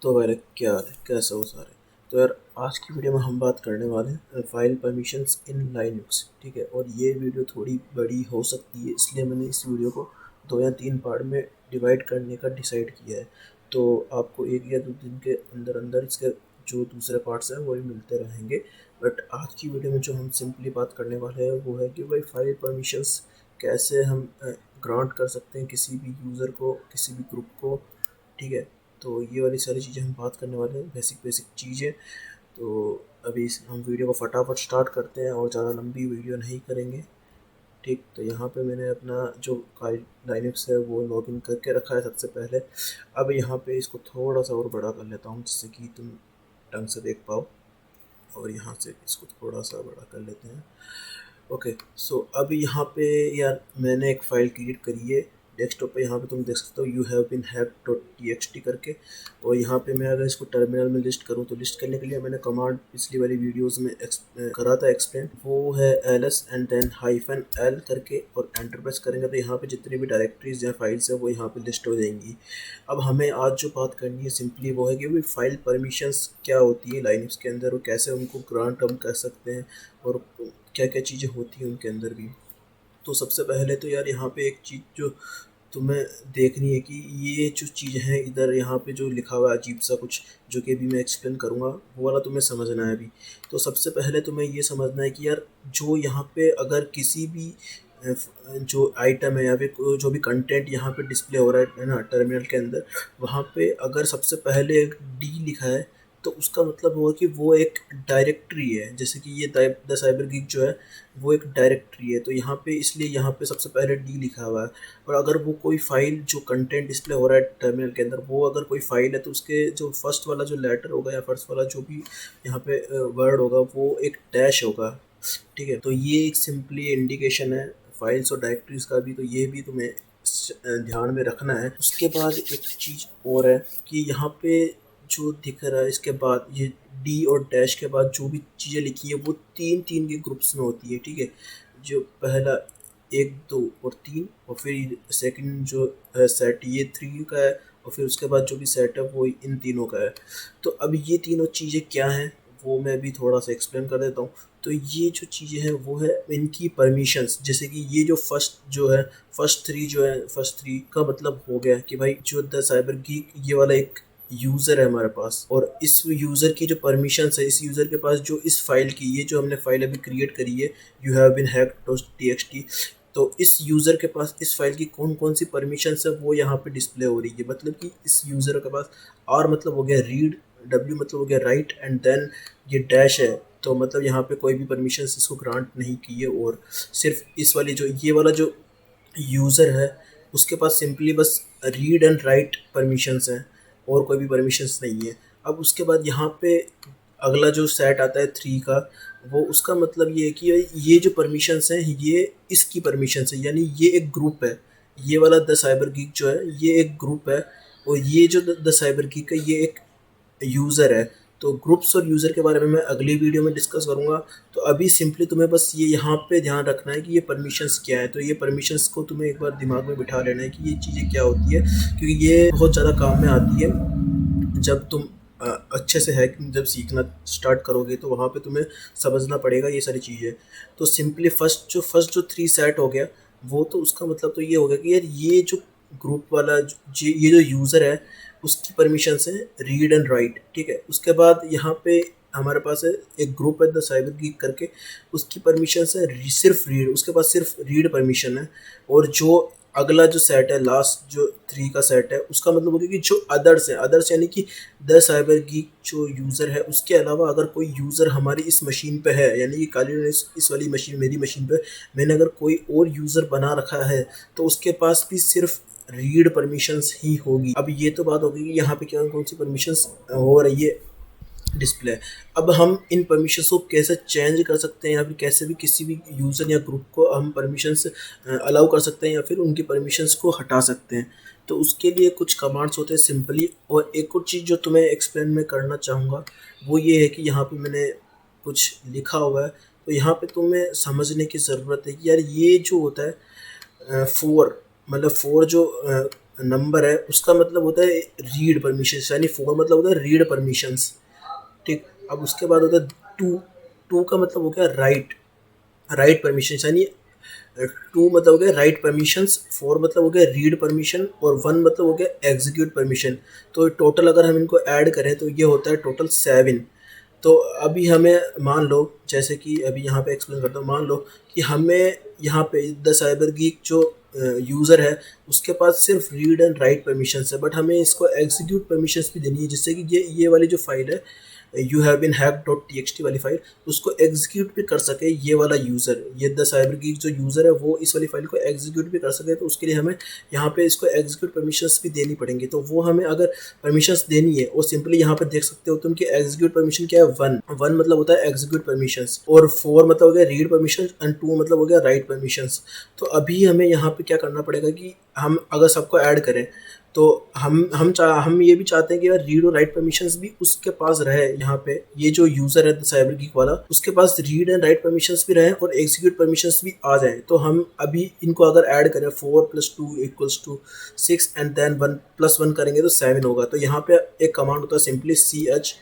तो भाई क्या हाल है, कैसे हो सारे। तो यार आज की वीडियो में हम बात करने वाले हैं फाइल परमिशंस इन लाइनक्स। ठीक है, और ये वीडियो थोड़ी बड़ी हो सकती है, इसलिए मैंने इस वीडियो को 2 या 3 पार्ट में डिवाइड करने का डिसाइड किया है। तो आपको 1 या 2 दिन के अंदर अंदर इसके जो दूसरे पार्ट्स हैं वो भी मिलते रहेंगे। बट आज की वीडियो में जो हम सिंपली बात करने वाले हैं वो है कि भाई फाइल परमिशंस कैसे हम ग्रांट कर सकते हैं किसी भी यूज़र को, किसी भी ग्रुप को। ठीक है, तो ये वाली सारी चीज़ें हम बात करने वाले हैं, बेसिक बेसिक चीज़ें। तो अभी हम वीडियो को फटाफट स्टार्ट करते हैं और ज़्यादा लंबी वीडियो नहीं करेंगे। ठीक, तो यहाँ पे मैंने अपना जो लाइनक्स है वो लॉगिन करके रखा है सबसे पहले। अब यहाँ पे इसको थोड़ा सा और बड़ा कर लेता हूँ जिससे कि तुम ढंग से देख पाओ, और यहाँ से इसको थोड़ा सा बड़ा कर लेते हैं। ओके, सो अब यहाँ पे यार मैंने एक फ़ाइल क्रिएट करी है डेस्कटॉप पे। यहाँ पे तुम देख सकते हो you have been hacked dot T X T करके। और यहाँ पे मैं अगर इसको टर्मिनल में लिस्ट करूँ तो लिस्ट करने के लिए मैंने कमांड पिछली वाली वीडियोस में करा था एक्सप्लेन, वो है L S and then hyphen L करके, और एंटर प्रेस करेंगे तो यहाँ पे जितनी भी डायरेक्टरीज या फाइल्स है वो यहाँ पे लिस्ट हो जाएंगी। अब हमें आज जो बात करनी है सिंपली वो है कि भाई फाइल परमिशंस क्या होती है लाइनक्स के अंदर, और कैसे उनको ग्रांट हम कर सकते हैं, और क्या क्या चीज़ें होती हैं उनके अंदर भी। तो सबसे पहले तो यार यहाँ पे एक चीज़ जो तुम्हें देखनी है कि ये जो चीज़ है इधर यहाँ पे जो लिखा हुआ है अजीब सा कुछ, जो कि अभी मैं एक्सप्लेन करूँगा, वो वाला तुम्हें समझना है अभी। तो सबसे पहले तुम्हें ये समझना है कि यार जो यहाँ पे अगर किसी भी जो आइटम है या फिर जो भी कंटेंट यहाँ पे डिस्प्ले हो रहा है ना टर्मिनल के अंदर, वहाँ पे अगर सबसे पहले एक डी लिखा है तो उसका मतलब होगा कि वो एक डायरेक्टरी है। जैसे कि ये द साइबर गीक जो है वो एक डायरेक्टरी है, तो यहाँ पे इसलिए यहाँ पे सबसे पहले डी लिखा हुआ है। और अगर वो कोई फाइल जो कंटेंट डिस्प्ले हो रहा है टर्मिनल के अंदर, वो अगर कोई फाइल है तो उसके जो फर्स्ट वाला जो लेटर होगा या फर्स्ट वाला जो भी यहाँ पे वर्ड होगा वो एक डैश होगा। ठीक है, तो ये एक सिंपली इंडिकेशन है फाइल्स और डायरेक्टरीज का भी, तो ये भी तुम्हें ध्यान में रखना है। उसके बाद एक चीज़ और है कि यहाँ पे जो दिख रहा है इसके बाद ये डी और डैश के बाद जो भी चीज़ें लिखी है वो तीन तीन के ग्रुप्स में होती है। ठीक है, जो पहला 1, 2 और 3, और फिर सेकंड जो सेट ये 3 का है, और फिर उसके बाद जो भी सेट है वो इन तीनों का है। तो अब ये तीनों चीज़ें क्या हैं वो मैं भी थोड़ा सा एक्सप्लेन कर देता हूँ। तो ये जो चीज़ें हैं वो है इनकी परमिशंस। जैसे कि ये जो फर्स्ट थ्री जो है, फर्स्ट थ्री का मतलब हो गया कि भाई जो द साइबर गीक ये वाला एक यूज़र है हमारे पास, और इस यूज़र की जो परमिशंस है, इस यूज़र के पास जो इस फाइल की, ये जो हमने फाइल अभी क्रिएट करी है you have been hacked dot T X T, तो इस यूज़र के पास इस फाइल की कौन कौन सी परमिशंस है वो यहाँ पे डिस्प्ले हो रही है। मतलब कि इस यूज़र के पास आर मतलब हो गया रीड, डब्ल्यू मतलब हो गया राइट, एंड देन ये डैश है, तो मतलब यहाँ पे कोई भी परमिशंस इसको ग्रांट नहीं की है। और सिर्फ इस वाली जो ये वाला जो यूज़र है उसके पास सिंपली बस रीड एंड राइट परमिशंस हैं, और कोई भी परमिशंस नहीं है। अब उसके बाद यहाँ पे अगला जो सेट आता है 3 का, वो उसका मतलब ये है कि ये जो परमिशंस हैं ये इसकी परमिशंस है, यानी ये एक ग्रुप है। ये वाला द साइबर गीक जो है ये एक ग्रुप है, और ये जो द साइबर गीक है ये एक यूज़र है। तो ग्रुप्स और यूज़र के बारे में मैं अगली वीडियो में डिस्कस करूँगा। तो अभी सिंपली तुम्हें बस ये यहाँ पे ध्यान रखना है कि ये परमिशंस क्या है। तो ये परमिशंस को तुम्हें एक बार दिमाग में बिठा लेना है कि ये चीज़ें क्या होती है, क्योंकि ये बहुत ज़्यादा काम में आती है जब तुम अच्छे से हैकिंग जब सीखना स्टार्ट करोगे, तो वहाँ पे तुम्हें समझना पड़ेगा ये सारी चीज़ें। तो सिंपली फर्स्ट जो 3 सेट हो गया, वो तो उसका मतलब तो ये हो गया कि यार ये जो ग्रुप वाला ये जो यूज़र है उसकी परमिशंस है रीड एंड राइट। ठीक है, उसके बाद यहाँ पे हमारे पास है एक ग्रुप है द साइबर गीक करके, उसकी परमिशंस है सिर्फ रीड, उसके पास सिर्फ रीड परमिशन है। और जो अगला जो सेट है लास्ट जो 3 का सेट है, उसका मतलब हो गया कि जो अदर्स है, अदर्स यानी कि द साइबर गीक जो यूज़र है उसके अलावा अगर कोई यूज़र हमारी इस मशीन पे है, यानी कि काली इस वाली मशीन मेरी मशीन पे मैंने अगर कोई और यूज़र बना रखा है तो उसके पास भी सिर्फ रीड परमिशंस ही होगी। अब ये तो बात होगी कि यहाँ पे क्या कौन सी परमिशंस हो रही है डिस्प्ले। अब हम इन परमिशंस को कैसे चेंज कर सकते हैं, या फिर कैसे भी किसी भी यूज़र या ग्रुप को हम परमिशंस अलाउ कर सकते हैं या फिर उनकी परमिशंस को हटा सकते हैं। तो उसके लिए कुछ कमांड्स होते हैं सिंपली। और एक और चीज़ जो तुम्हें एक्सप्लेन में करना चाहूँगा वो ये है कि यहाँ पे मैंने कुछ लिखा हुआ है, तो यहाँ पे तुम्हें समझने की ज़रूरत है कि यार ये जो होता है फोर, मतलब फोर जो नंबर है उसका मतलब होता है रीड परमिशंस, यानी 4 मतलब होता है रीड परमिशंस। ठीक, अब उसके बाद होता है 2। 2 का मतलब हो गया राइट, राइट परमिशंस, यानी 2 मतलब हो गया राइट परमिशंस, 4 मतलब हो गया रीड परमिशन और 1 मतलब हो गया एग्जीक्यूट परमिशन। तो टोटल अगर हम इनको ऐड करें तो ये होता है टोटल 7। तो अभी हमें मान लो, जैसे कि अभी यहाँ पे एक्सप्लेन करता हूँ, मान लो कि हमें यहाँ पे द साइबर गीक जो यूज़र है उसके पास सिर्फ रीड एंड राइट परमिशंस है, बट हमें इसको एग्जीक्यूट परमिशंस भी देनी है, जिससे कि ये वाली जो फाइल है you have been hack dot T X T वाली फाइल, उसको एग्जीक्यूट भी कर सके ये वाला यूज़र, ये द साइबर गीक जो यूज़र है वो इस वाली फाइल को एग्जीक्यूट भी कर सके। तो उसके लिए हमें यहाँ पे इसको एग्जीक्यूट परमिशंस भी देनी पड़ेंगी। तो वो हमें अगर परमिशंस देनी है और सिंपली यहाँ पे देख सकते हो तुम कि एग्जीक्यूट परमिशन क्या है, 1। 1 मतलब होता है एग्जीक्यूट परमिशंस और 4 मतलब हो गया रीड परमिशन एंड 2 मतलब हो गया राइट परमिशंस। तो अभी हमें यहाँ पे क्या करना पड़ेगा कि हम अगर सबको ऐड करें तो हम ये भी चाहते हैं कि यार रीड और राइट परमिशंस भी उसके पास रहे। यहाँ पे ये जो यूज़र है साइबर गीक वाला उसके पास रीड एंड राइट परमिशंस भी रहे और एग्जीक्यूट परमिशंस भी आ जाए। तो हम अभी इनको अगर ऐड करें 4 + 2 = 6 एंड देन 1 + 1 करेंगे तो 7 होगा। तो यहाँ पे एक कमांड होता है सिंपली ch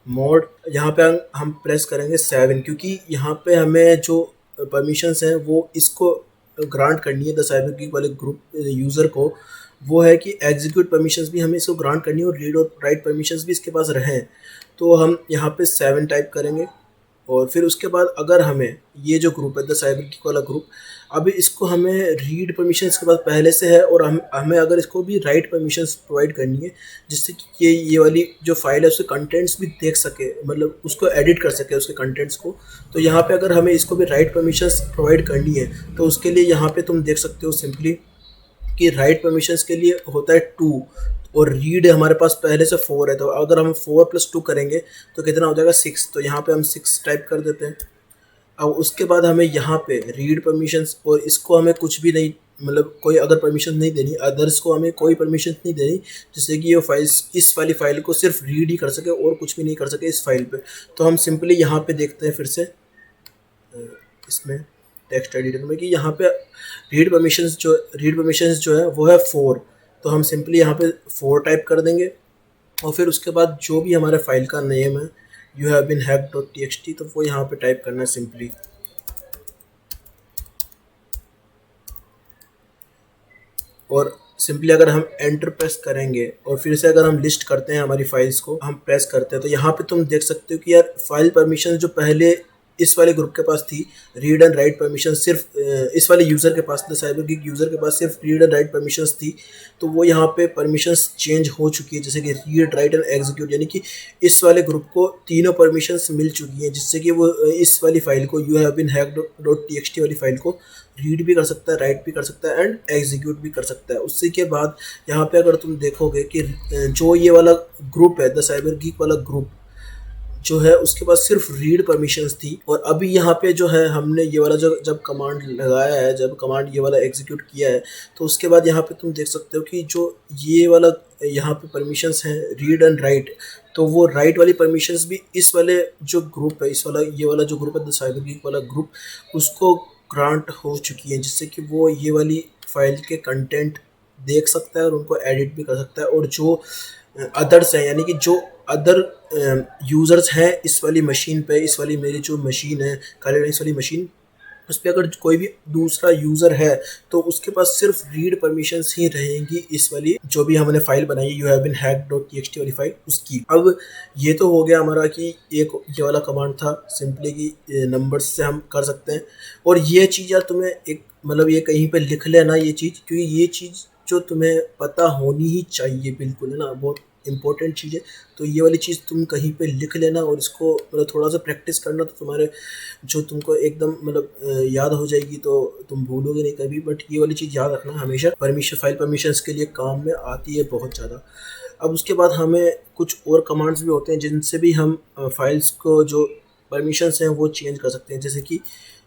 मोड, यहाँ पे हम प्रेस करेंगे 7, क्योंकि यहाँ पे हमें जो परमिशंस हैं वो इसको ग्रांट करनी है द साइबर गीक वाले ग्रुप यूज़र को। वो है कि एग्जीक्यूट परमिशंस भी हमें इसको ग्रांट करनी है और रीड और राइट परमिशंस भी इसके पास रहें। तो हम यहाँ पे 7 टाइप करेंगे और फिर उसके बाद अगर हमें ये जो ग्रुप है द साइबर गीक वाला ग्रुप, अभी इसको हमें रीड परमिशन इसके पास पहले से है और हमें अगर इसको भी राइट परमिशंस प्रोवाइड करनी है, जिससे कि ये वाली जो फाइल है उसके कंटेंट्स भी देख सके, मतलब उसको एडिट कर सके उसके कंटेंट्स को। तो यहाँ पे अगर हमें इसको भी राइट परमिशंस प्रोवाइड करनी है तो उसके लिए यहाँ पे तुम देख सकते हो सिंपली कि राइट परमिशंस के लिए होता है 2 और रीड हमारे पास पहले से 4 है। तो अगर हम 4 + 2 करेंगे तो कितना हो जाएगा 6। तो यहाँ पे हम 6 टाइप कर देते हैं। अब उसके बाद हमें यहाँ पे रीड परमिशंस, और इसको हमें कुछ भी नहीं, मतलब कोई अगर परमिशन नहीं देनी, अदर्स को हमें कोई परमिशन नहीं देनी, जिससे कि ये फाइल्स इस वाली फाइल को सिर्फ रीड ही कर सके और कुछ भी नहीं कर सके इस फाइल पे। तो हम सिंपली यहाँ पे देखते हैं फिर से इसमें टेक्स्ट एडिटर में कि यहाँ पे रीड परमिशंस जो है वो है 4। तो हम सिंपली यहाँ पे 4 टाइप कर देंगे और फिर उसके बाद जो भी हमारे फाइल का नेम है you have been hack dot T X T, तो वो यहाँ पे टाइप करना है सिंपली। और सिंपली अगर हम एंटर प्रेस करेंगे और फिर से अगर हम लिस्ट करते हैं हमारी फाइल्स को, हम प्रेस करते हैं तो यहाँ पे तुम देख सकते हो कि यार फाइल परमिशन जो पहले इस वाले ग्रुप के पास थी, रीड एंड राइट परमिशन सिर्फ इस वाले यूज़र के पास, द साइबर गीक यूज़र के पास सिर्फ रीड एंड राइट परमिशंस थी। तो वो यहाँ पे परमिशंस चेंज हो चुकी है, जैसे कि रीड राइट एंड एग्जीक्यूट, यानी कि इस वाले ग्रुप को तीनों परमिशंस मिल चुकी हैं, जिससे कि वो इस वाली फाइल को you have been hack dot T X T वाली फाइल को रीड भी कर सकता है, राइट भी कर सकता है एंड एग्जीक्यूट भी कर सकता है। उससे के बाद यहाँ पे अगर तुम देखोगे कि जो ये वाला ग्रुप है द साइबर गीक वाला ग्रुप जो है उसके पास सिर्फ रीड परमिशंस थी, और अभी यहाँ पे जो है हमने ये वाला जब कमांड लगाया है, जब कमांड ये वाला एग्जीक्यूट किया है, तो उसके बाद यहाँ पे तुम देख सकते हो कि जो ये वाला यहाँ पे परमिशंस हैं रीड एंड राइट, तो वो राइट वाली परमिशंस भी इस वाले जो ग्रुप है, इस वाला ये वाला जो ग्रुप है द साइबर गीक वाला ग्रुप, उसको ग्रांट हो चुकी है, जिससे कि वो ये वाली फाइल के कंटेंट देख सकता है और उनको एडिट भी कर सकता है। और जो अदर्स हैं, यानी कि जो अदर यूज़र्स हैं इस वाली मशीन पे, इस वाली मेरी जो मशीन है काले इस वाली मशीन, उस पर अगर कोई भी दूसरा यूज़र है तो उसके पास सिर्फ रीड परमिशंस ही रहेंगी इस वाली जो भी हमने फाइल बनाई है you have been hack dot T X T वाली फाइल उसकी। अब ये तो हो गया हमारा कि एक ये वाला कमांड था सिंपली कि नंबर्स से हम कर सकते हैं। और ये चीज़ यार तुम्हें एक मतलब ये कहीं पे लिख लेना ये चीज़, क्योंकि ये चीज़ जो तुम्हें पता होनी ही चाहिए बिल्कुल, है ना, बहुत इंपॉर्टेंट चीज़ है। तो ये वाली चीज़ तुम कहीं पे लिख लेना और इसको मतलब थोड़ा सा प्रैक्टिस करना, तो तुम्हारे जो तुमको एकदम मतलब याद हो जाएगी, तो तुम भूलोगे नहीं कभी। बट ये वाली चीज़ याद रखना हमेशा, फाइल परमिशंस के लिए काम में आती है बहुत ज़्यादा। अब उसके बाद हमें कुछ और कमांड्स भी होते हैं जिनसे भी हम फाइल्स को जो परमिशंस हैं वो चेंज कर सकते हैं। जैसे कि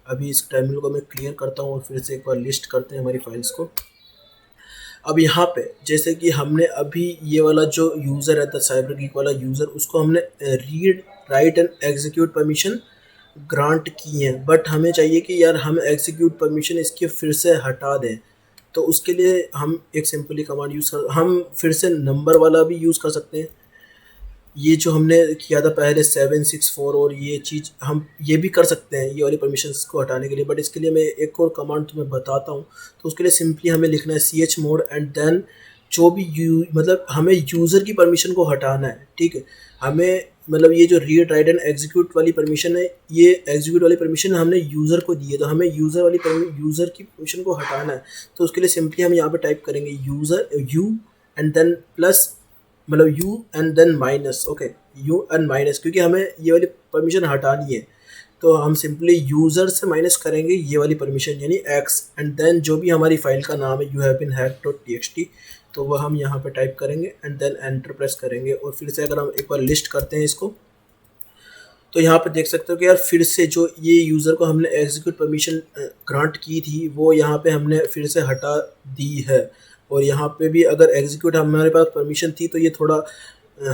अभी इस टर्मिनल को मैं क्लियर करता हूँ और फिर से एक बार लिस्ट करते हैं हमारी फाइल्स को। अब यहाँ पे जैसे कि हमने अभी ये वाला जो यूज़र है द साइबर गीक वाला यूज़र, उसको हमने read write and execute permission grant की है, बट हमें चाहिए कि यार हम एग्जीक्यूट परमिशन इसकी फिर से हटा दें। तो उसके लिए हम एक सिंपली कमांड यूज़ कर, हम फिर से नंबर वाला भी यूज़ कर सकते हैं। ये जो हमने किया था पहले 764, और ये चीज़ हम ये भी कर सकते हैं ये वाली परमिशंस को हटाने के लिए, बट इसके लिए मैं एक और कमांड तुम्हें बताता हूँ। तो उसके लिए सिंपली हमें लिखना है ch मोड एंड देन जो भी मतलब हमें यूज़र की परमिशन को हटाना है, ठीक है। हमें मतलब ये जो रीड राइट एंड एग्जीक्यूट वाली परमिशन है, ये एग्जीक्यूट वाली परमिशन हमने यूज़र को दी है, तो हमें यूज़र की परमिशन को हटाना है। तो उसके लिए सिंपली हम यहाँ पे टाइप करेंगे user U and then plus, मतलब U and then minus, okay, U and minus, क्योंकि हमें ये वाली परमिशन हटानी है। तो हम सिंपली यूज़र से माइनस करेंगे ये वाली परमिशन यानी एक्स, एंड देन जो भी हमारी फाइल का नाम है youhavebeenhacked.txt, तो वह हम यहाँ पे टाइप करेंगे एंड देन एंटर प्रेस करेंगे। और फिर से अगर हम एक बार लिस्ट करते हैं इसको, तो यहाँ पे देख सकते हो कि यार फिर से जो ये यूज़र को हमने एग्जीक्यूट परमिशन ग्रांट की थी वो यहाँ पे हमने फिर से हटा दी है। और यहाँ पे भी अगर एग्जीक्यूट हमारे पास परमिशन थी तो ये थोड़ा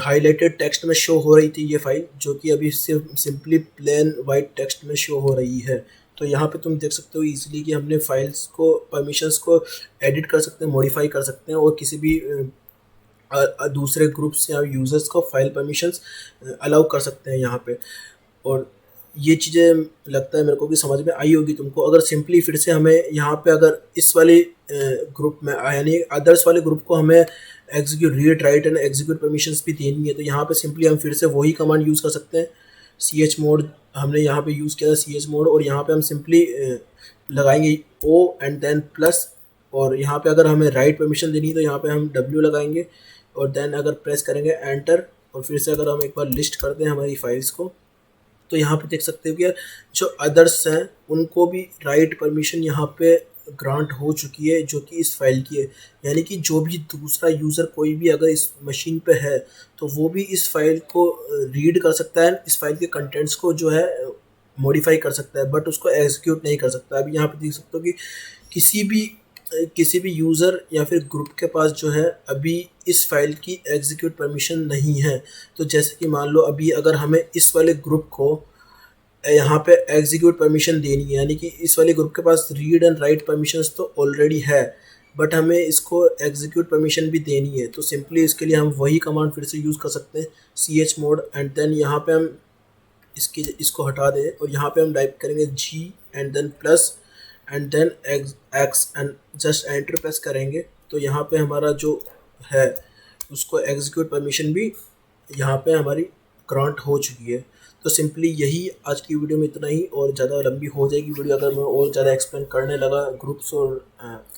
हाईलाइटेड टेक्स्ट में शो हो रही थी ये फाइल, जो कि अभी सिर्फ सिंपली प्लेन वाइट टेक्स्ट में शो हो रही है। तो यहाँ पे तुम देख सकते हो इजीली कि हमने फाइल्स को परमिशंस को एडिट कर सकते हैं, मॉडिफाई कर सकते हैं, और किसी भी दूसरे ग्रुप्स या यूज़र्स को फाइल परमिशंस अलाउ कर सकते हैं यहाँ पे। और ये चीज़ें लगता है मेरे को कि समझ में आई होगी तुमको। अगर सिंपली फिर से हमें यहाँ पे अगर इस वाले ग्रुप में यानी अदर्स वाले ग्रुप को हमें execute read write and execute permissions भी देनी है, तो यहाँ पे सिंपली हम फिर से वही कमांड यूज़ कर सकते हैं। ch मोड हमने यहाँ पे यूज़ किया था ch मोड, और यहाँ पे हम सिंपली लगाएंगे o एंड देन प्लस, और यहाँ पे अगर हमें राइट परमिशन देनी है तो यहाँ पे हम w लगाएंगे, और देन अगर प्रेस करेंगे एंटर। और फिर से अगर हम एक बार लिस्ट करते हैं हमारी फाइल्स को, तो यहाँ पे देख सकते हो कि यार जो अदर्स हैं उनको भी राइट परमिशन यहाँ पे ग्रांट हो चुकी है जो कि इस फाइल की है। यानी कि जो भी दूसरा यूज़र कोई भी अगर इस मशीन पे है तो वो भी इस फाइल को रीड कर सकता है, इस फाइल के कंटेंट्स को जो है मॉडिफाई कर सकता है, बट उसको एग्जीक्यूट नहीं कर सकता। अभी यहाँ पे देख सकते हो कि किसी भी यूज़र या फिर ग्रुप के पास जो है अभी इस फाइल की एग्जीक्यूट परमिशन नहीं है। तो जैसे कि मान लो अभी अगर हमें इस वाले ग्रुप को यहाँ पे एग्जीक्यूट परमिशन देनी है, यानी कि इस वाले ग्रुप के पास रीड एंड राइट परमिशंस तो ऑलरेडी है, बट हमें इसको एग्जीक्यूट परमिशन भी देनी है। तो सिंपली इसके लिए हम वही कमांड फिर से यूज़ कर सकते हैं ch मोड एंड देन यहाँ पे हम इसको हटा दें, और यहाँ पे हम टाइप करेंगे g and then plus and then X and just enter press करेंगे। तो यहाँ पे हमारा जो है उसको एग्जीक्यूट परमिशन भी यहाँ पे हमारी ग्रांट हो चुकी है। तो सिंपली यही आज की वीडियो में इतना ही, और ज़्यादा लंबी हो जाएगी वीडियो अगर मैं और ज़्यादा एक्सप्लेन करने लगा ग्रुप्स और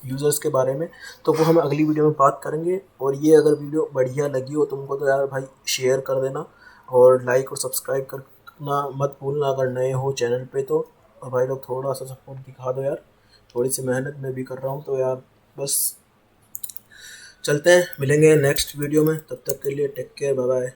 यूज़र्स के बारे में, तो वो हम अगली वीडियो में बात करेंगे। और ये अगर वीडियो बढ़िया लगी हो तुमको तो यार भाई शेयर कर देना, और लाइक और सब्सक्राइब करना मत भूलना अगर नए हो चैनल पे तो। और भाई लोग थोड़ा सा सपोर्ट दिखा दो यार, थोड़ी सी मेहनत मैं भी कर रहा हूँ, तो यार बस चलते हैं, मिलेंगे नेक्स्ट वीडियो में, तब तक के लिए टेक केयर, बाय बाय।